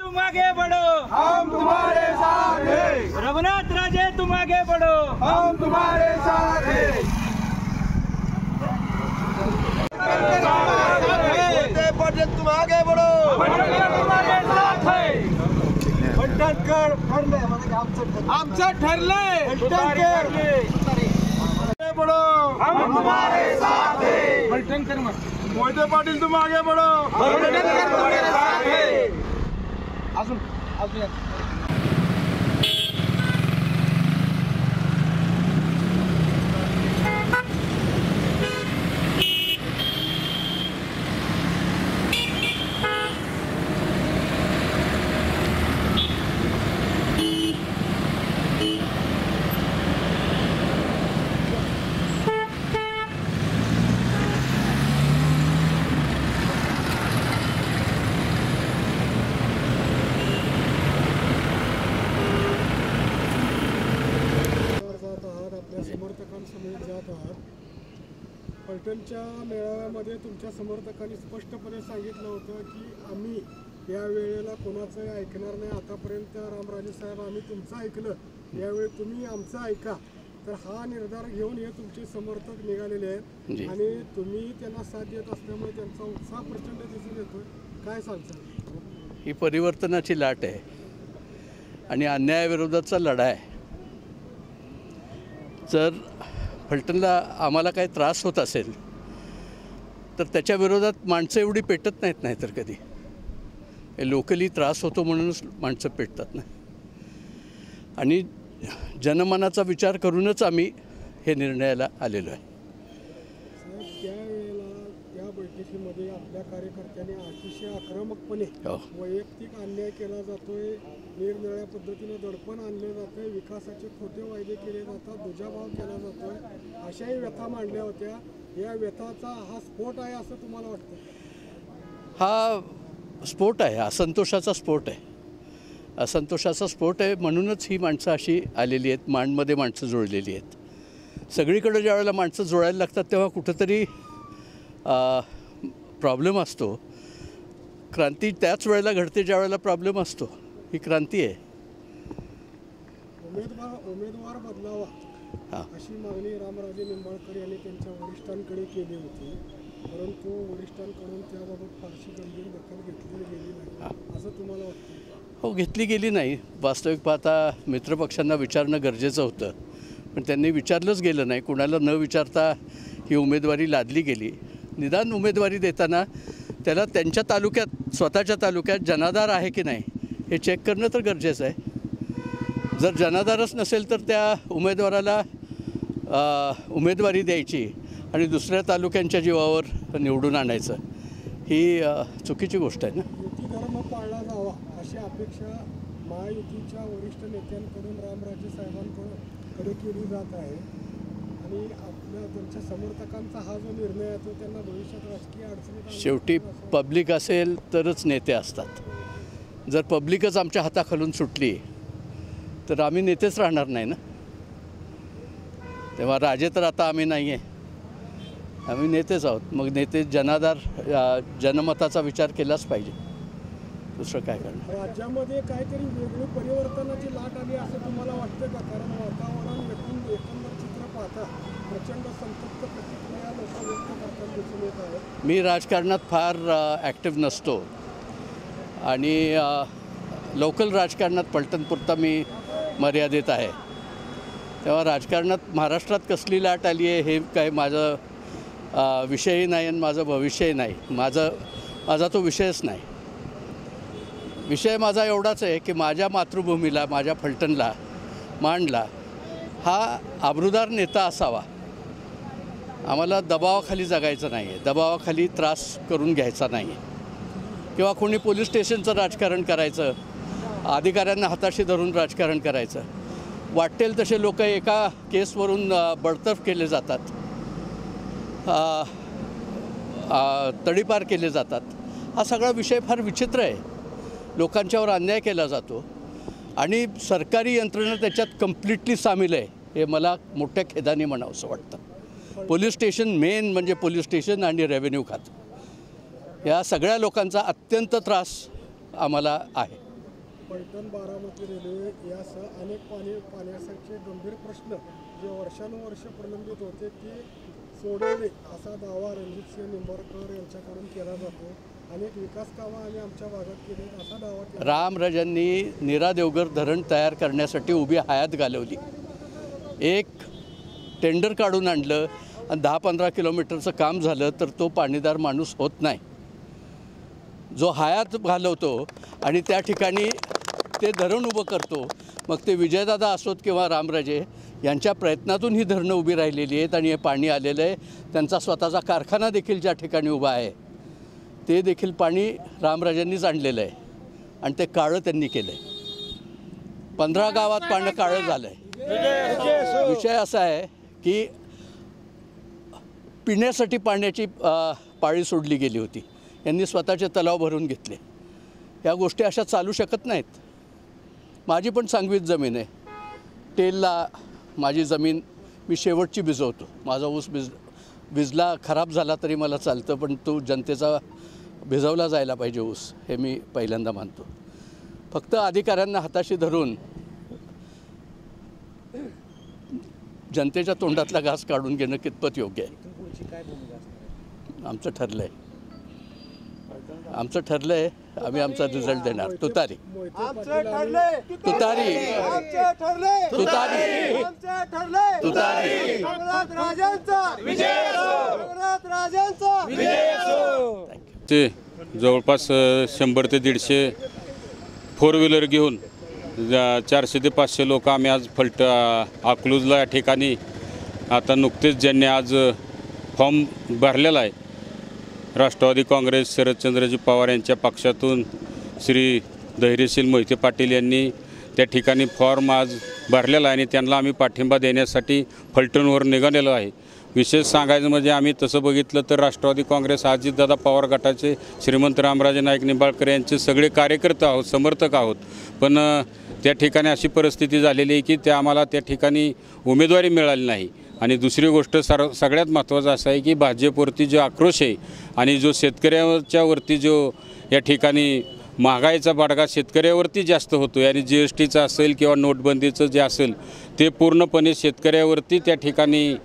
तुम आगे बढ़ो, हम तुम्हारे साथ हैं। रघुनाथ राजे तुम आगे बढ़ो, हम तुम्हारे साथ हैं। पटेल तुम आगे बढ़ो, तुम्हारे साथ है। फलटणकर ठरले, आमचं ठरलंय, आगे बढ़ो, हम तुम्हारे साथ है। मोहिते पाटील तुम आगे बढ़ो, फलटणकर तुम्हारे साथ है। समोर जात आहात। फलटणच्या मेळाव्यामध्ये तुमच्या समर्थकांनी स्पष्टपणे सांगितलं होतं की आम्ही या वेळेला कोणाचंही ऐकणार नाही। आतापर्यंत रामराजे साहेब आम्ही तुमचं ऐकलं, यावेळी तुम्ही आमचं ऐका। तर हा निर्धार घेऊन हे तुमचे समर्थक निघालेले आहेत आणि तुम्ही त्यांना साथ देत असल्यामुळे त्यांचा उत्साह प्रचंड दिसून येतोय। काय सांगता? ही परिवर्तनाची लाट आहे आणि अन्यायाविरोधाचा लढा आहे। जर फलटणला आम्हाला काही त्रास होत असेल तर त्याच्या विरोधात माणसं एवढी पेटत नाहीत तर कधी लोकली त्रास होतो म्हणूनच माणसं पेटतात ना। आणि जनमनाचा विचार करूनच आम्ही हे निर्णयाला आलेलो आहे। त्यावेळेला त्या बैठकीमध्ये आपल्या कार्यकर्त्यांनी अतिशय आक्रमकपणे वैयक्तिक अन्याय केला जातोय, निरनिराळ्या पद्धतीने दडपण आणलं जातंय, विकासाचे खोटे वायदे केले जातात, दुजाभाव केला जातोय, अशाही व्यथा मांडल्या होत्या। या व्यथाचा हा स्फोट आहे असं तुम्हाला वाटतं? हा स्फोट आहे, असंतोषाचा स्फोट आहे। असंतोषाचा स्फोट आहे म्हणूनच ही माणसं अशी आलेली आहेत, मांडमध्ये माणसं जुळलेली आहेत। सगळीकडे ज्या वेळेला माणसं जुळायला लागतात तेव्हा कुठंतरी प्रॉब्लेम असतो। क्रांती त्याच वेळेला घडते ज्या वेळेला प्रॉब्लेम असतो। ही क्रांती आहे। उमेदवार बदलावा अशी मागणी रामराजे निंबाळकर यांनी त्यांच्या वरिष्ठांकडे केली होती, परंतु वरिष्ठांकडून त्याबाबत फारशी गंभीर दखल घेतली गेली नाही असं तुम्हाला वाटतं? हो, घेतली गेली नाही। वास्तविक पाहता मित्रपक्षांना विचारणं गरजेचं होतं, पण त्यांनी विचारलंच गेलं नाही। कुणाला न विचारता ही उमेदवारी लादली गेली। निदान उमेदवारी देताना त्याला त्यांच्या तालुक्यात, स्वतःच्या तालुक्यात जनाधार आहे की नाही हे चेक करणं तर गरजेचं आहे। जर जनाधारच नसेल तर त्या उमेदवाराला उमेदवारी द्यायची आणि दुसऱ्या तालुक्यांच्या जीवावर निवडून आणायचं, ही चुकीची गोष्ट आहे ना। युतीधर्म पाळला जावा अशी अपेक्षा महायुतीच्या वरिष्ठ नेत्यांकडून रामराजे साहेबांकडे केली जात आहे आणि आपल्या त्यांच्या समर्थकांचा हा जो निर्णय आहे तो त्यांना भविष्यात राजकीय अडचणीत शेवटी पब्लिक असेल तरच नेते असतात। जर पब्लिकच आमच्या हाताखालून सुटली तर आम्ही नेतेच राहणार नाही ना। तेव्हा राजे तर आता आम्ही नाही आहे, आम्ही नेतेच आहोत। मग नेते जनाधार, जनमताचा विचार केलाच पाहिजे, दुसरं काय करणार। राज्यामध्ये काहीतरी वेगळी परिवर्तनाची लाट आली असं तुम्हाला वाटतं का? कारण वातावरण एकंदर चित्र पाहता प्रचंड संतप्त प्रतिक्रिया लोक व्यक्त करताना दिसून येत आहे। मी राजकारणात फार ॲक्टिव्ह नसतो आणि लोकल राजकारणात फलटणपुरता मी मर्यादित आहे। तेव्हा राजकारणात महाराष्ट्रात कसली लाट आली आहे हे काय माझं विषयही नाही आणि माझं भविष्यही नाही। माझा तो विषयच नाही। विषय माझा एवढाच आहे की माझ्या मातृभूमीला, माझ्या फलटणला, मांडला हा आबरूदार नेता असावा। आम्हाला दबावाखाली जगायचं नाही आहे, दबावाखाली त्रास करून घ्यायचा नाही आहे किंवा कोणी पोलीस स्टेशनचं राजकारण करायचं, अधिकाऱ्यांना हाताशी धरून राजकारण करायचं। वाटेल तसे लोक एका केसवरून बडतर्फ केले जातात, तडीपार केले जातात। हा सगळा विषय फार विचित्र आहे। लोकांच्यावर अन्याय केला जातो आणि सरकारी यंत्रणा त्याच्यात कम्प्लिटली सामील आहे, हे मला मोठ्या खेदाने म्हणावंसं वाटतं। पोलीस स्टेशन मेन म्हणजे पोलीस स्टेशन आणि रेव्हेन्यू खातं, या सगळ्या लोकांचा अत्यंत त्रास आम्हाला आहे। पलटण बारामती रेल्वे यासह अनेक पाण्याचे गंभीर प्रश्न जे वर्षानुवर्ष प्रलंबित होते ते सोडवले असा दावा रणजितसिंह निंबाळकर यांच्याकडून केला जातो. अनेक विकास कामं आम्ही आमच्या भागात केली असा दावा केला. रामराजांनी नीरा देवघर धरण तयार करण्यासाठी उभी हयात घालवली. एक टेंडर काढून आणलं आणि 10-15 किलोमीटरचं काम झालं तर तो पाणीदार माणूस होत नाही. जो हयात घालवतो आणि त्या ठिकाणी ते धरण उभं करतो, मग ते विजयदादा असोत किंवा रामराजे यांच्या प्रयत्नातून ही धरणं उभी राहिलेली आहेत आणि हे पाणी आलेलं आहे. त्यांचा स्वतःचा कारखाना देखील ज्या ठिकाणी उभा आहे ते देखील पाणी रामराजांनीच आणलेलं आहे आणि ते काळं त्यांनी केलं आहे. 15 गावात पाणी काळं झालं आहे. विषय असा आहे की पिण्यासाठी पाण्याची पाळी सोडली गेली होती. यांनी स्वतःचे तलाव भरून घेतले. या गोष्टी अशा चालू शकत नाहीत. माझी पण सांगवीत जमीन आहे. टेलला माझी जमीन मी शेवटची भिजवतो. माझा ऊस भिजला खराब झाला तरी मला चालतं, पण तो जनतेचा भिजवला जायला पाहिजे ऊस, हे मी पहिल्यांदा मानतो. फक्त अधिकाऱ्यांना हाताशी धरून जनतेच्या तोंडातला घास काढून घेणं कितपत योग्य आहे? आमचं ठरलं आहे. आम्ही आमचा रिझल्ट देणार. तुतारी तुतारी तुतारी तुतारी. ते जवळपास 100 ते 150 4 व्हीलर घेऊन 400 ते 500 लोक आम्ही आज अकलूजला या ठिकाणी आता नुकतेच ज्यांनी आज फॉर्म भरलेला आहे राष्ट्रवादी काँग्रेस शरदचंद्रजी पवार यांच्या पक्षातून श्री धैर्यशील मोहिते पाटील यांनी त्या ठिकाणी फॉर्म आज भरलेला आहे आणि त्यांना आम्ही पाठिंबा देण्यासाठी फलटणवर निघालेलो आहे. विशेष सांगायचं म्हणजे आम्ही तसं बघितलं तर राष्ट्रवादी काँग्रेस अजितदादा पवार गटाचे श्रीमंत रामराजे नाईक निंबाळकर यांचे सगळे कार्यकर्ते आहोत, समर्थक आहोत. पण त्या ठिकाणी अशी परिस्थिती झालेली आहे की आम्हाला त्या ठिकाणी उमेदवारी मिळाली नाही. आणि दुसरी गोष्ट सगळ्यात महत्त्वाचं असं आहे की भाजपवरती जो आक्रोश आहे आणि जो शेतकऱ्याच्या वरती जो या ठिकाणी महागाईचा बडगा शेतकऱ्यावरती जास्त होतो आणि GSTचं असेल किंवा नोटबंदीचं जे असेल ते पूर्णपणे शेतकऱ्यावरती त्या ठिकाणी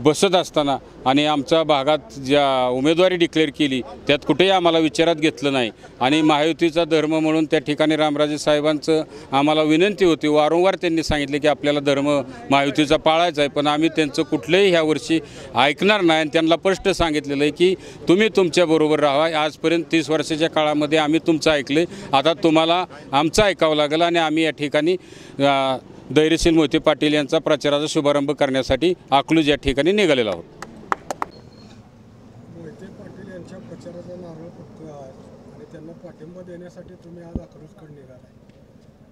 बसत असताना आणि आमच्या भागात ज्या उमेदवारी डिक्लेअर केली त्यात कुठेही आम्हाला विचारात घेतलं नाही. आणि महायुतीचा धर्म म्हणून त्या ठिकाणी रामराजे साहेबांचं आम्हाला विनंती होती. वारंवार त्यांनी सांगितले की आपल्याला धर्म महायुतीचा पाळायचा आहे, पण आम्ही त्यांचं कुठलंही ह्या वर्षी ऐकणार नाही. आणि त्यांना स्पष्ट सांगितलेलं आहे की तुम्ही तुमच्याबरोबर राहा. आजपर्यंत 30 वर्षाच्या काळामध्ये आम्ही तुमचं ऐकले, आता तुम्हाला आमचं ऐकावं लागेल. आणि आम्ही या ठिकाणी धैर्यशील मोहिते पाटील यांचा प्रचाराचा शुभारंभ करण्यासाठी अकलूज या ठिकाणी निघालेलो आहोत. मोहिते पाटील यांच्या प्रचाराचा नारळ फक्त आणि त्यांना पाठिंबा देण्यासाठी तुम्ही आज अकलूजकडे निघाला.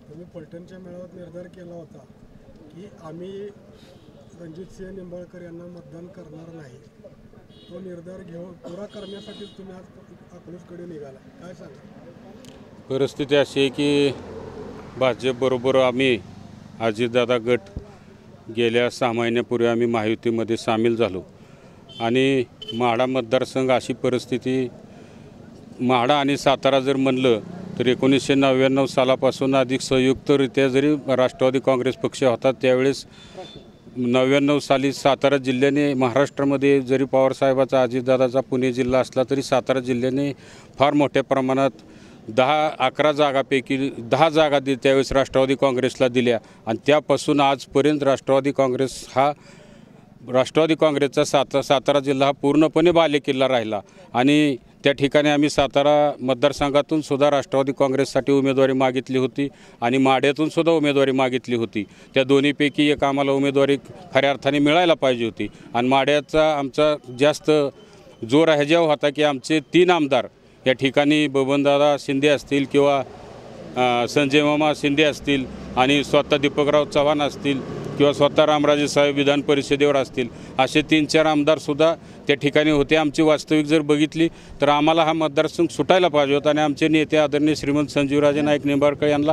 तुम्ही पलटणच्या मेळाव्यात निर्धार केला होता की आम्ही रणजितसिंह निंबाळकर यांना मतदान करणार नाही. तो निर्धार पुरा करण्यासाठीच तुम्ही आज अकलूजकडे निघाला. काय सांगा? परिस्थिती अशी आहे की भाजपबरोबर आम्ही अजितदादा गट गेल्या 6 महिन्यापूर्वी आम्ही महायुतीमध्ये सामील झालो. आणि म्हाडा मतदारसंघ अशी परिस्थिती, म्हाडा आणि सातारा जर म्हणलं तर 1999 सालापासून अधिक संयुक्तरित्या जरी राष्ट्रवादी काँग्रेस पक्ष होता त्यावेळेस 99 साली सातारा जिल्ह्याने महाराष्ट्रामध्ये जरी पवारसाहेबाचा अजितदादाचा पुणे जिल्हा असला तरी सातारा जिल्ह्याने फार मोठ्या प्रमाणात 10-11 जागापैकी 10 जागा त्यावेळेस राष्ट्रवादी काँग्रेसला दिल्या. आणि त्यापासून आजपर्यंत राष्ट्रवादी काँग्रेसचा सातारा जिल्हा हा पूर्णपणे बालेकिल्ला राहिला. आणि त्या ठिकाणी आम्ही सातारा मतदारसंघातून सुद्धा राष्ट्रवादी काँग्रेससाठी उमेदवारी मागितली होती आणि माढ्यातून सुद्धा उमेदवारी मागितली होती. त्या दोन्हीपैकी एक आम्हाला उमेदवारी खऱ्या अर्थाने मिळायला पाहिजे होती. आणि माढ्याचा आमचा जास्त जोर ह्याच्यावर होता की आमचे 3 आमदार या ठिकाणी बबनदादा शिंदे असतील किंवा संजय मामा शिंदे असतील आणि स्वतः दीपकराव चव्हाण असतील किंवा स्वतः रामराजे साहेब विधान परिषदेवर असतील, असे 3-4 आमदारसुद्धा त्या ठिकाणी होते. आमची वास्तविक जर बघितली तर आम्हाला हा मतदारसंघ सुटायला पाहिजे होता आणि आमचे नेते आदरणीय श्रीमंत संजीवराजे नाईक निंबाळकर यांना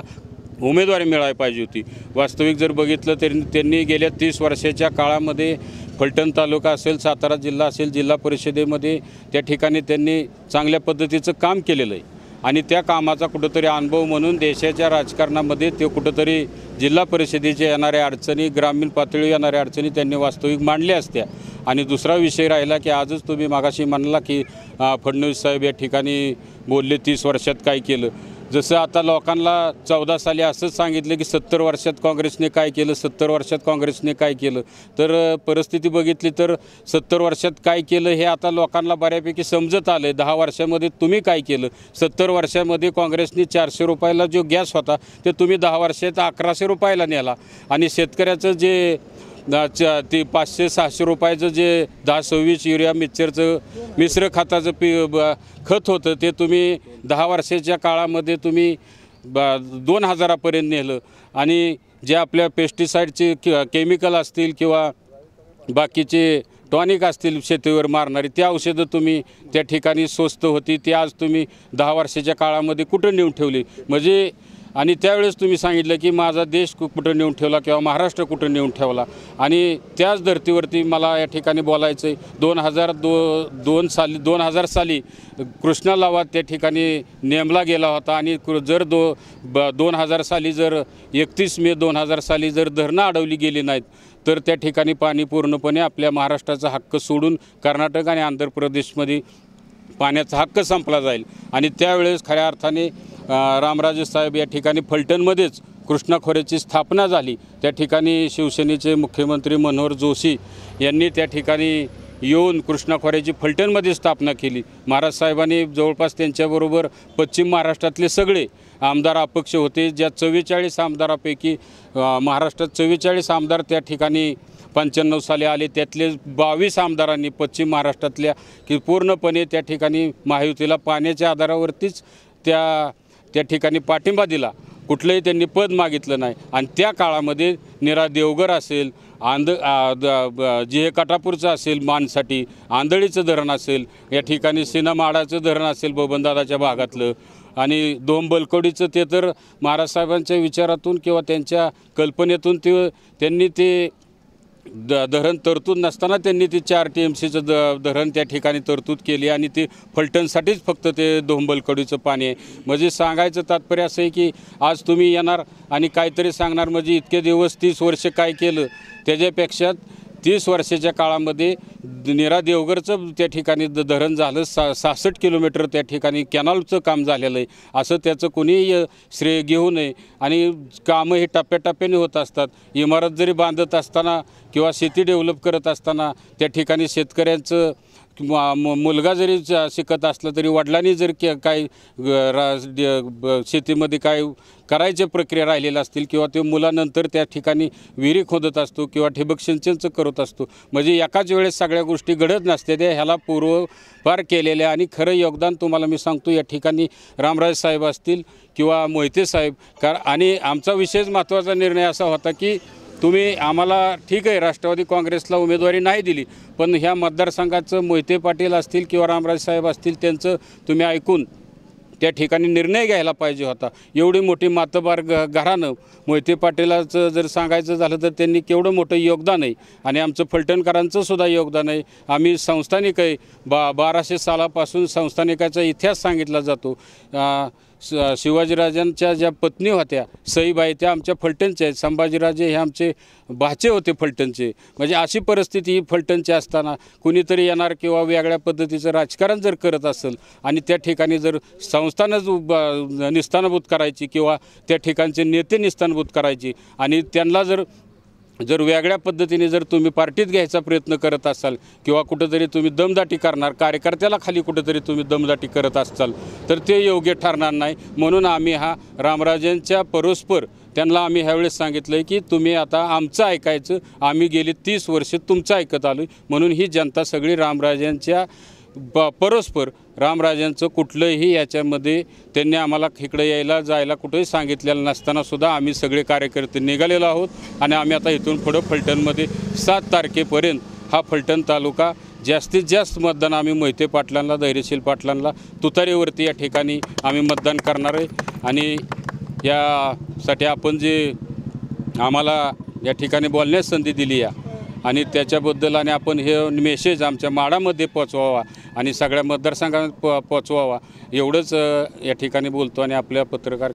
उमेदवारी मिळायला पाहिजे होती. वास्तविक जर बघितलं तरी त्यांनी गेल्या 30 वर्षाच्या काळामध्ये फलटण तालुका असेल, सातारा जिल्हा असेल, जिल्हा परिषदेमध्ये त्या ठिकाणी त्यांनी चांगल्या पद्धतीचं काम केलेलं आहे. आणि त्या कामाचा कुठंतरी अनुभव म्हणून देशाच्या राजकारणामध्ये ते कुठंतरी जिल्हा परिषदेच्या येणाऱ्या अडचणी, ग्रामीण पातळीवर येणाऱ्या अडचणी त्यांनी वास्तविक मांडल्या असत्या. आणि दुसरा विषय राहिला की आजच तुम्ही मागाशी म्हणला की फडणवीस साहेब या ठिकाणी बोलले 30 वर्षात काय केलं. जसं आता लोकांना 14 साली असंच सांगितलं की 70 वर्षात काँग्रेसने काय केलं, 70 वर्षात काँग्रेसने काय केलं. तर परिस्थिती बघितली तर 70 वर्षात काय केलं हे आता लोकांना बऱ्यापैकी समजत आलं आहे. 10 वर्षामध्ये तुम्ही काय केलं. 70 वर्षामध्ये काँग्रेसने 400 रुपयाला जो गॅस होता ते तुम्ही 10 वर्षात 1100 रुपयाला नेला. आणि शेतकऱ्याचं जे ते 500-600 रुपयाचं जे 10-26 युरिया मिश्र खताचं खत होतं ते तुम्ही 10 वर्षाच्या काळामध्ये तुम्ही 2000पर्यंत नेलं. आणि जे आपल्या पेस्टिसाईडचे केमिकल असतील किंवा बाकीचे टॉनिक असतील शेतीवर मारणारी ते औषधं तुम्ही त्या ठिकाणी स्वस्त होती ते आज तुम्ही 10 वर्षाच्या काळामध्ये कुठं नेऊन ठेवली. म्हणजे आणि त्यावेळेस तुम्ही सांगितलं की माझा देश कुठं नेऊन ठेवला किंवा महाराष्ट्र कुठं नेऊन ठेवला. आणि त्याच धर्तीवरती मला या ठिकाणी बोलायचं आहे. 2000 साली कृष्णा लावा त्या ठिकाणी नेमला गेला होता. आणि जर 2000 साली जर 31 मे 2000 साली जर धरणं अडवली गेली नाहीत तर त्या ठिकाणी पाणी पूर्णपणे आपल्या महाराष्ट्राचा हक्क सोडून कर्नाटक आणि आंध्र प्रदेशमध्ये पाण्याचा हक्क संपला जाईल. आणि त्यावेळेस खऱ्या अर्थाने रामराजे साहेब या ठिकाणी फलटणमध्येच कृष्णा खोऱ्याची स्थापना झाली. त्या ठिकाणी शिवसेनेचे मुख्यमंत्री मनोहर जोशी यांनी त्या ठिकाणी येऊन कृष्णा खोऱ्याची फलटणमध्ये स्थापना केली. महाराज साहेबांनी जवळपास त्यांच्याबरोबर पश्चिम महाराष्ट्रातले सगळे आमदार अपक्ष होते. ज्या 44 आमदारापैकी महाराष्ट्रात 44 आमदार त्या ठिकाणी 95 साली आले. त्यातले 22 आमदारांनी पश्चिम महाराष्ट्रातल्या की पूर्णपणे त्या ठिकाणी महायुतीला पाण्याच्या आधारावरतीच त्या ठिकाणी पाठिंबा दिला. कुठलंही त्यांनी पद मागितलं नाही. आणि त्या काळामध्ये निरा देवघर असेल, जे कटापूरचं असेल मानसाठी, आंधळीचं धरण असेल, या ठिकाणी सिनामाडाचं धरण असेल बबनदादाच्या भागातलं, आणि दोंबलकोडीचं ते तर महाराज साहेबांच्या विचारातून किंवा त्यांच्या कल्पनेतून त्यांनी ते धरण तरतूद नसताना त्यांनी ती 4 TMCचं धरण त्या ठिकाणी तरतूद केली. आणि ते फलटणसाठीच फक्त ते दोंबलकडीचं पाणी आहे. म्हणजे सांगायचं तात्पर्य असं आहे की आज तुम्ही येणार आणि काहीतरी सांगणार म्हणजे इतके दिवस 30 वर्ष काय केलं त्याच्यापेक्षा 30 वर्षाच्या काळामध्ये निरा देवघरचं त्या ठिकाणी धरण झालं. 66 किलोमीटर त्या ठिकाणी कॅनॉलचं काम झालेलं आहे. असं त्याचं कोणीही श्रेय घेऊ नये. आणि कामं हे टप्प्याटप्प्याने होत असतात. इमारत जरी बांधत असताना किंवा शेती डेव्हलप करत असताना त्या ठिकाणी शेतकऱ्यांचं मुलगा जरी शिकत असला तरी वडिलांनी जर काही शेतीमध्ये काय करायच्या प्रक्रिया राहिलेल्या असतील किंवा ते मुलानंतर त्या ठिकाणी विहिरी खोदत असतो किंवा ठिबक सिंचनचं करत असतो. म्हणजे एकाच वेळेस सगळ्या गोष्टी घडत नसते. त्या ह्याला पूर्वपार केलेल्या. आणि खरं योगदान तुम्हाला मी सांगतो या ठिकाणी रामराज साहेब असतील किंवा मोहिते साहेब. आणि आमचा विशेष महत्त्वाचा निर्णय असा होता की तुम्ही आम्हाला ठीक आहे राष्ट्रवादी काँग्रेसला उमेदवारी नाही दिली पण ह्या मतदारसंघाचं मोहिते पाटील असतील किंवा रामराज साहेब असतील त्यांचं तुम्ही ऐकून त्या ठिकाणी निर्णय घ्यायला पाहिजे होता. एवढी मोठी मातबार घराणं मोहिते पाटीलाचं जर सांगायचं झालं तर त्यांनी केवढं मोठं योगदान आहे. आणि आमचं फलटणकरांचं सुद्धा योगदान आहे. आम्ही संस्थानिक आहे. 1200 सालापासून संस्थानिकाचा इतिहास सांगितला जातो. शिवाजीराजांच्या ज्या पत्नी होत्या सईबाई त्या आमच्या फलटणच्या आहेत. संभाजीराजे हे आमचे भाचे होते फलटणचे. म्हणजे अशी परिस्थिती ही फलटणची असताना कुणीतरी येणार किंवा वेगळ्या पद्धतीचं राजकारण जर करत असेल आणि त्या ठिकाणी जर संस्थानच निस्तानभूत करायची किंवा त्या ठिकाणचे नेते निस्तानभूत करायची आणि त्यांना जर वेगळ्या पद्धतीने जर तुम्ही पार्टीत घ्यायचा प्रयत्न करत असाल किंवा कुठंतरी तुम्ही दमदाटी करणार कार्यकर्त्याला खाली कुठंतरी तुम्ही दमदाटी करत असाल तर ते योग्य ठरणार नाही. म्हणून आम्ही हा रामराजेंच्या परस्पर त्यांना आम्ही ह्यावेळेस सांगितलं आहे की तुम्ही आता आमचं ऐकायचं. आम्ही गेली 30 वर्ष तुमचं ऐकत आलो. म्हणून ही जनता सगळी रामराजेंच्या परस्पर रामराजांचं कुठलंही याच्यामध्ये त्यांनी आम्हाला इकडे यायला जायला कुठेही सांगितलेलं नसतानासुद्धा आम्ही सगळे कार्यकर्ते निघालेलो आहोत. आणि आम्ही आता इथून पुढं फलटणमध्ये 7 तारखेपर्यंत हा फलटण तालुका जास्तीत जास्त मतदान आम्ही मोहिते पाटलांना धैर्यशील पाटलांना तुतारीवरती या ठिकाणी आम्ही मतदान करणार आहे. आणि यासाठी आपण जे आम्हाला या ठिकाणी बोलण्यास संधी दिली आहे आणि त्याच्याबद्दल आणि आपण हे मेसेज आमच्या माडामध्ये पोचवावा आणि सगळ्या मतदारसंघात पोचवावा एवढंच या ठिकाणी बोलतो आणि आपल्या पत्रकार